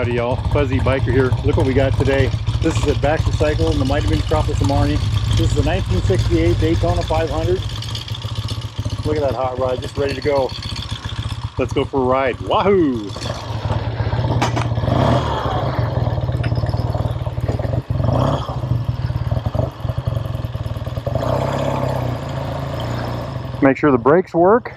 Howdy y'all, Fuzzy Biker here. Look what we got today. This is a Baxter cycle in the Mighty Metropolis of Marnie. This is a 1968 Daytona 500. Look at that hot rod, just ready to go. Let's go for a ride. Wahoo! Make sure the brakes work.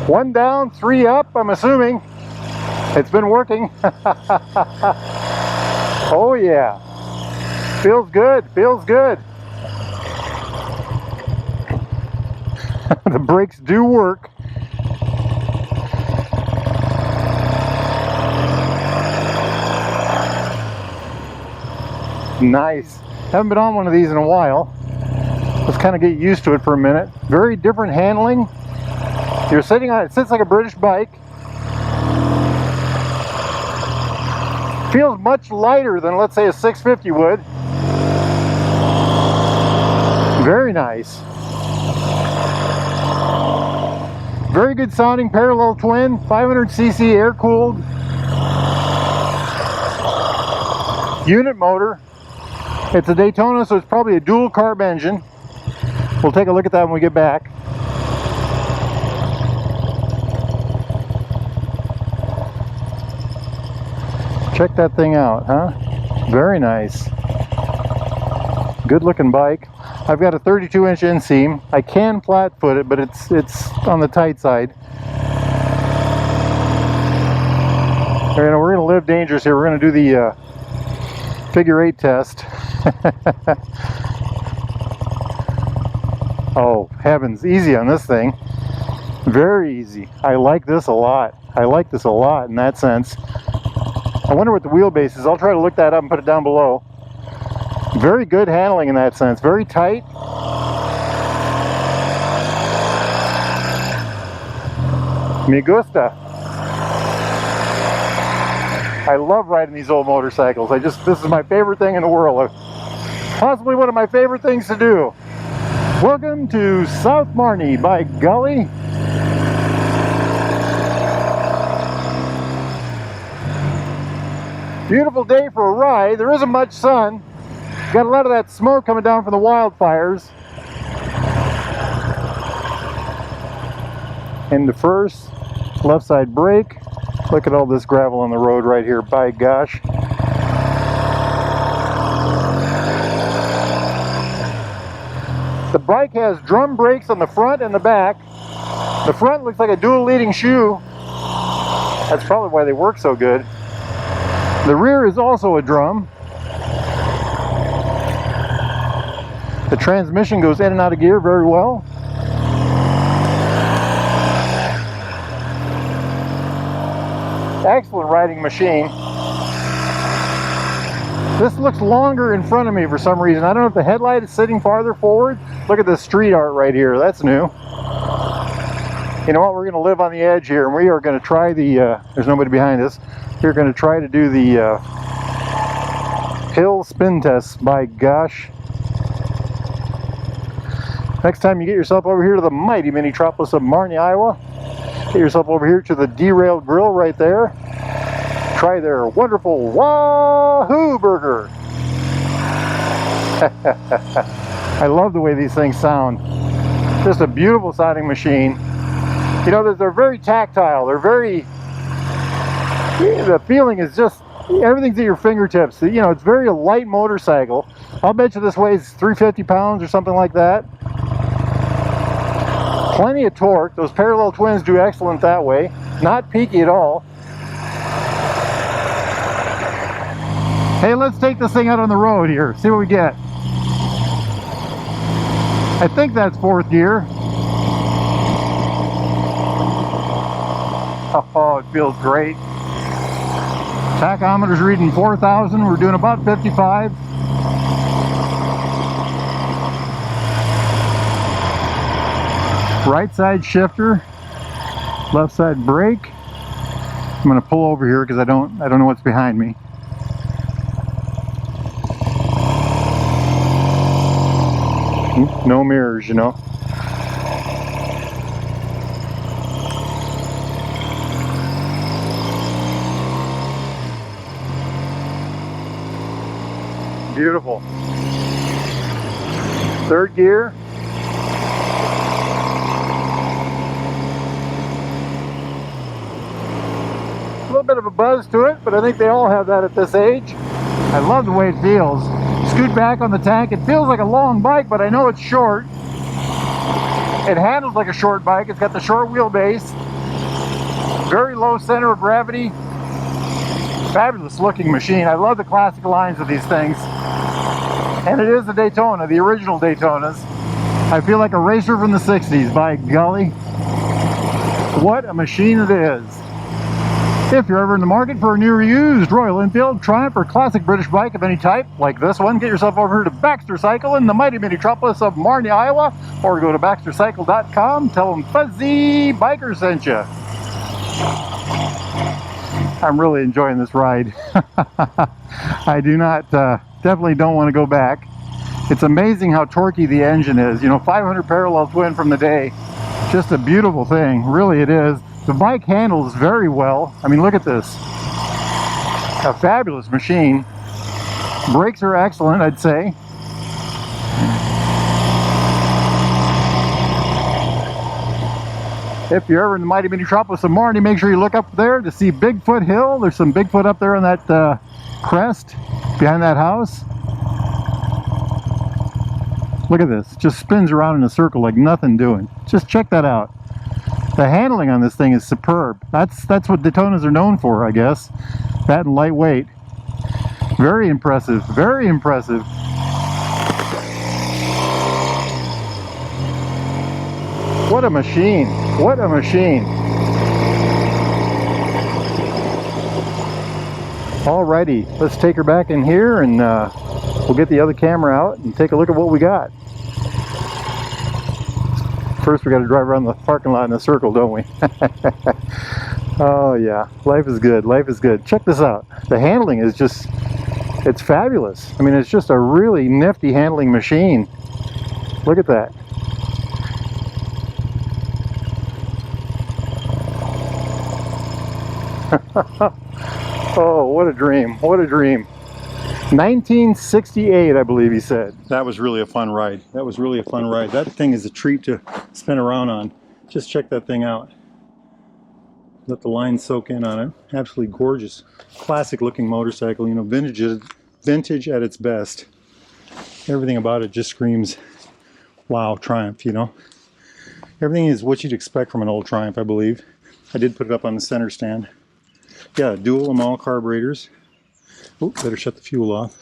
One down, three up, I'm assuming. It's been working. Oh yeah. Feels good, feels good. The brakes do work. Nice. Haven't been on one of these in a while. Let's kind of get used to it for a minute. Very different handling. You're sitting on it, sits like a British bike. Feels much lighter than, let's say, a 650 would. Very nice. Very good sounding parallel twin, 500cc air cooled unit motor. It's a Daytona, so it's probably a dual carb engine. We'll take a look at that when we get back. Check that thing out, huh? Very nice. Good looking bike. I've got a 32-inch inseam. I can flat foot it, but it's on the tight side. You know, we're going to live dangerous here. We're going to do the figure 8 test. Oh heavens, easy on this thing. Very easy. I like this a lot. I like this a lot in that sense. I wonder what the wheelbase is. I'll try to look that up and put it down below. Very good handling in that sense. Very tight. Me gusta. I love riding these old motorcycles. This is my favorite thing in the world. Possibly one of my favorite things to do. Welcome to South Marnie, by golly. Beautiful day for a ride. There isn't much sun. Got a lot of that smoke coming down from the wildfires. Into first, left side brake. Look at all this gravel on the road right here, by gosh. The bike has drum brakes on the front and the back. The front looks like a dual leading shoe. That's probably why they work so good. The rear is also a drum. The transmission goes in and out of gear very well. Excellent riding machine. This looks longer in front of me for some reason. I don't know if the headlight is sitting farther forward. Look at the street art right here. That's new. You know what? We're going to live on the edge here, and we are going to try the, there's nobody behind us. We're going to try to do the hill spin test, by gosh. Next time you get yourself over here to the mighty metropolis of Marnie, Iowa, get yourself over here to the Derailed Grill right there. Try their wonderful Wahoo burger. I love the way these things sound. Just a beautiful sounding machine. You know, they're very tactile. They're very, the feeling is just, everything's at your fingertips. You know, it's very a light motorcycle. I'll bet you this weighs 350 pounds or something like that. Plenty of torque. Those parallel twins do excellent that way. Not peaky at all. Hey, let's take this thing out on the road here. See what we get. I think that's 4th gear. Oh, it feels great. Tachometer's reading 4,000. We're doing about 55. Right side shifter, left side brake. I'm going to pull over here because I don't know what's behind me. no mirrors, you know. Beautiful. Third gear. A little bit of a buzz to it, but I think they all have that at this age. I love the way it feels. Scoot back on the tank. It feels like a long bike, but I know it's short. It handles like a short bike. It's got the short wheelbase. Very low center of gravity. Fabulous looking machine. I love the classic lines of these things. And it is a Daytona, the original Daytonas. I feel like a racer from the 60s, by golly. What a machine it is. If you're ever in the market for a new or used Royal Enfield, Triumph, or classic British bike of any type, like this one, get yourself over here to Baxter Cycle in the mighty metropolis of Marnie, Iowa, or go to baxtercycle.com, tell them Fuzzy Biker sent you. I'm really enjoying this ride. I do not, definitely don't want to go back. It's amazing how torquey the engine is. You know, 500 parallel twin from the day. Just a beautiful thing, really it is. The bike handles very well. I mean, look at this. A fabulous machine. Brakes are excellent, I'd say. If you're ever in the mighty metropolis of Marnie, make sure you look up there to see Bigfoot Hill. There's some Bigfoot up there on that crest behind that house. Look at this. Just spins around in a circle like nothing doing. Just check that out. The handling on this thing is superb. That's what Daytonas are known for, I guess. That and lightweight. Very impressive. Very impressive. What a machine. What a machine. Alrighty, let's take her back in here and we'll get the other camera out and take a look at what we got. First we got to drive around the parking lot in a circle, don't we? Oh yeah, life is good, life is good. Check this out. The handling is just, it's fabulous. I mean, it's just a really nifty handling machine. Look at that. Oh, what a dream, what a dream. 1968, I believe he said. That was really a fun ride. That was really a fun ride. That thing is a treat to spin around on. Just check that thing out. Let the line soak in on it. Absolutely gorgeous. Classic looking motorcycle, you know, vintage at its best. Everything about it just screams, wow, Triumph, you know. Everything is what you'd expect from an old Triumph, I believe. I did put it up on the center stand. Yeah, dual Amal carburetors. Oh, better shut the fuel off.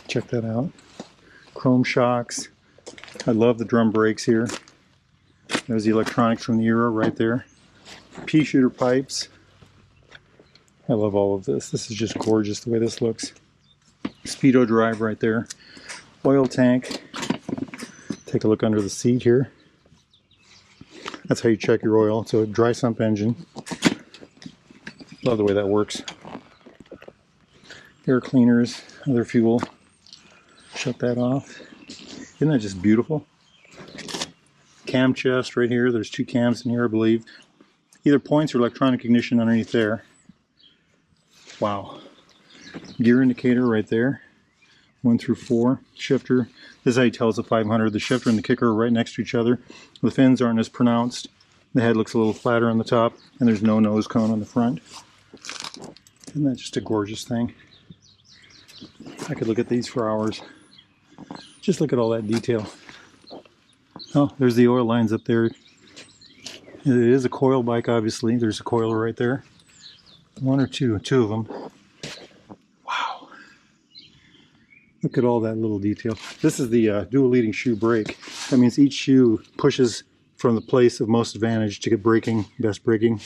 Check that out. Chrome shocks. I love the drum brakes here. There's the electronics from the era right there. Pea shooter pipes. I love all of this. This is just gorgeous the way this looks. Speedo drive right there. Oil tank. Take a look under the seat here. That's how you check your oil. So a dry sump engine. Love the way that works. Air cleaners, other fuel. Shut that off. Isn't that just beautiful? Cam chest right here. There's two cams in here, I believe. Either points or electronic ignition underneath there. Wow. Gear indicator right there. 1 through 4. Shifter. This is how you tell it's a 500. The shifter and the kicker are right next to each other. The fins aren't as pronounced. The head looks a little flatter on the top, and there's no nose cone on the front. Isn't that just a gorgeous thing? I could look at these for hours. Just look at all that detail. Oh, there's the oil lines up there. It is a coil bike, obviously. There's a coiler right there. One or two of them. Wow. Look at all that little detail. This is the dual leading shoe brake. That means each shoe pushes from the place of most advantage to get braking, best braking.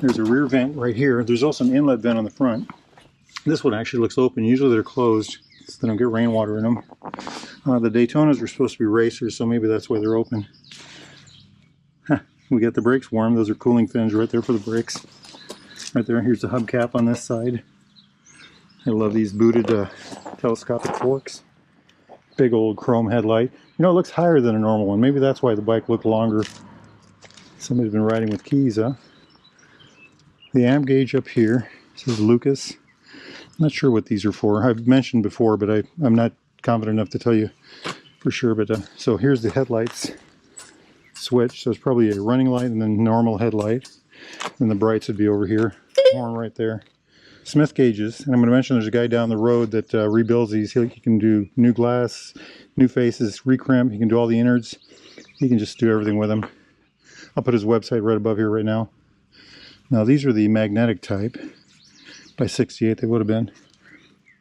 There's a rear vent right here. There's also an inlet vent on the front. This one actually looks open. Usually they're closed so they don't get rainwater in them. The Daytonas were supposed to be racers, so maybe that's why they're open. We got the brakes warm. Those are cooling fins right there for the brakes. Right there. Here's the hubcap on this side. I love these booted telescopic forks. Big old chrome headlight. You know, it looks higher than a normal one. Maybe that's why the bike looked longer. Somebody's been riding with keys, huh? The amp gauge up here says Lucas. I'm not sure what these are for. I've mentioned before, but I'm not confident enough to tell you for sure. But so here's the headlights switch. So it's probably a running light and then normal headlight. And the brights would be over here. Horn right there. Smith gauges. And I'm going to mention there's a guy down the road that rebuilds these. He can do new glass, new faces, recrimp. He can do all the innards. He can just do everything with them. I'll put his website right above here right now. Now these are the magnetic type. By 68 they would have been.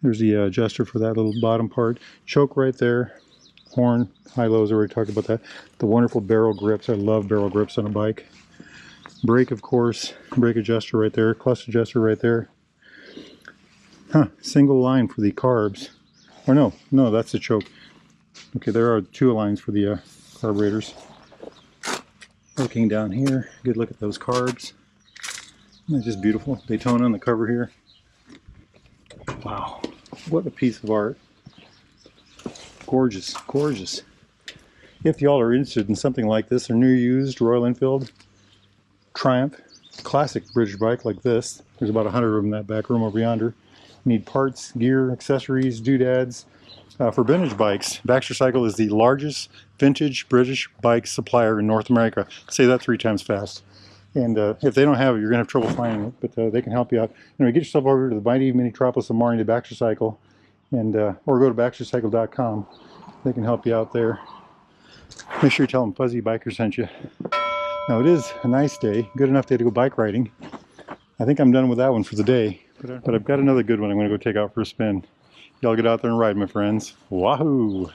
There's the adjuster for that little bottom part. Choke right there. Horn, high-lows, already talked about that. The wonderful barrel grips. I love barrel grips on a bike. Brake, of course. Brake adjuster right there. Clutch adjuster right there. Huh, single line for the carbs. Or no, that's the choke. Okay, there are two lines for the carburetors. Looking down here, good look at those carbs. They're just beautiful. Daytona on the cover here. Wow, what a piece of art. Gorgeous, gorgeous. If y'all are interested in something like this, a new used Royal Enfield Triumph, classic British bike like this, there's about 100 of them in that back room over yonder. You need parts, gear, accessories, doodads. For vintage bikes, Baxter Cycle is the largest vintage British bike supplier in North America. Say that 3 times fast. And if they don't have it, you're going to have trouble finding it, but they can help you out. Anyway, get yourself over to the mighty metropolis of Marnie to Baxter Cycle, and or go to baxtercycle.com. They can help you out there. Make sure you tell them Fuzzy Biker sent you. Now, it is a nice day, good enough day to go bike riding. I think I'm done with that one for the day, but I've got another good one I'm going to go take out for a spin. Y'all get out there and ride, my friends. Wahoo!